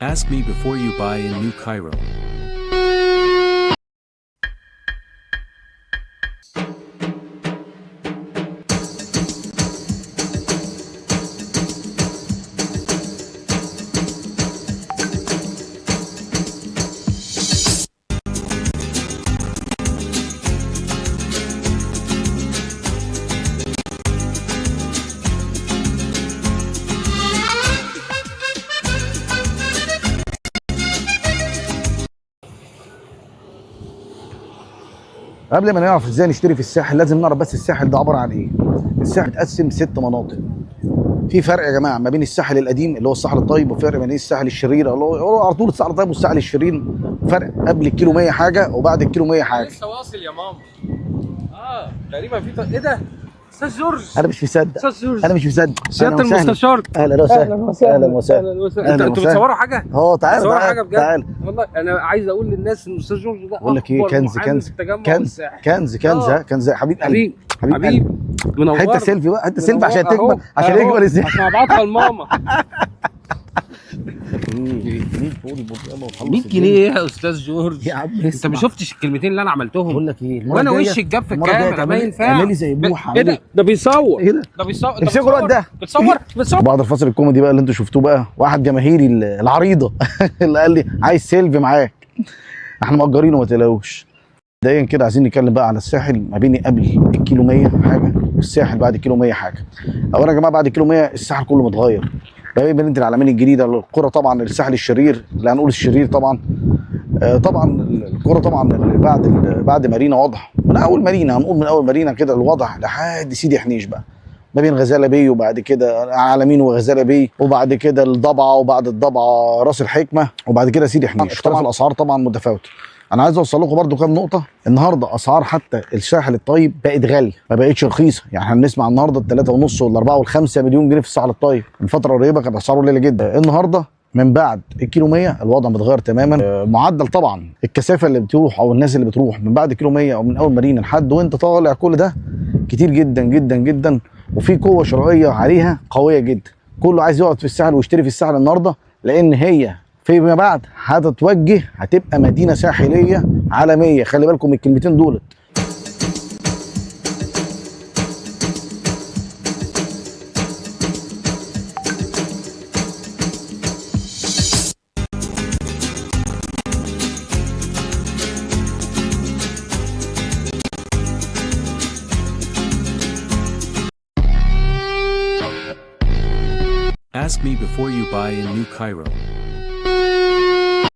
Ask me before you buy in New Cairo. قبل ما نعرف ازاي نشتري في الساحل لازم نعرف بس الساحل ده عباره عن ايه. الساحل متقسم 6 مناطق. في فرق يا جماعه ما بين الساحل القديم اللي هو الساحل الطيب، وفرق ما بين الساحل الشرير اللي هو على طول الساحل الطيب والساحل الشرير. فرق قبل الكيلو 100 حاجه وبعد الكيلو 100 حاجه. لسه واصل يا ماما. تقريبا في ايه ده؟ استاذ جورج. انا مش مصدق. استاذ جورج. انا مش مصدق. سياده المستشار. اهلا وسهلا. اهلا وسهلا. انتوا بتصوروا حاجه؟ تعالى بتصوروا حاجه بجد؟ تعالى. والله انا عايز اقول للناس ان الاستاذ جورج ده بقول لك ايه، كنز حبيب قلبي. حبيب منور. حته سيلفي بقى، حته سيلفي عشان تكبر، عشان يكبر ازاي؟ عشان ابعتها لماما. 100 جنيه ايه يا استاذ جورج؟ يا عم انت ما شفتش الكلمتين اللي انا عملتهم؟ بقول لك ايه، وانا وشي اتجاب في الكاميرا ما ينفعش. اعملي زي بوحه. ايه ده بيصور. ايه ده بيصور. امسكوا الواد ده. بتصور. بعد الفاصل الكوميدي بقى اللي انتوا شفتوه بقى، واحد جماهيري العريضه اللي قال لي عايز سيلفي معاك. احنا مأجرينه ما تقلقوش. مبدئيا كده عايزين نتكلم بقى على الساحل ما بين قبل الكيلو 100 حاجه والساحل بعد الكيلو 100 حاجه. اولا يا جماعه بعد الكيلو 100 الساحل كله متغير. ما بين مدينه العلمين الجديده القرى، طبعا الساحل الشرير اللي هنقول الشرير طبعا. طبعا القرى طبعا بعد مارينا وضع، من اول مارينا هنقول من اول مارينا كده الوضع لحد سيدي حنيش بقى، ما بين غزاله بي وبعد كده عالمين وغزاله بي وبعد كده الضبعه وبعد الضبعه راس الحكمه وبعد كده سيدي حنيش. طبعا الاسعار طبعا متفاوته. انا عايز اوصل لكم برده كام نقطه. النهارده اسعار حتى الساحل الطيب بقت غاليه، ما بقتش رخيصه. يعني احنا بنسمع النهارده ال 3.5 وال 4 وال 5 مليون جنيه في الساحل الطيب. من فتره قريبه كانت اسعاره قليله جدا. النهارده من بعد الكيلو 100 الوضع متغير تماما. معدل طبعا الكثافه اللي بتروح او الناس اللي بتروح من بعد الكيلو 100 او من اول مارينا لحد وانت طالع، كل ده كتير جدا جدا جدا، وفي قوه شرائيه عليها قويه جدا. كله عايز يقعد في الساحل ويشتري في الساحل النهارده، لان هي فيما بعد هتتوجه هتبقى مدينه ساحليه عالميه. خلي بالكم من الكلمتين دولت. Ask me before you buy in New Cairo.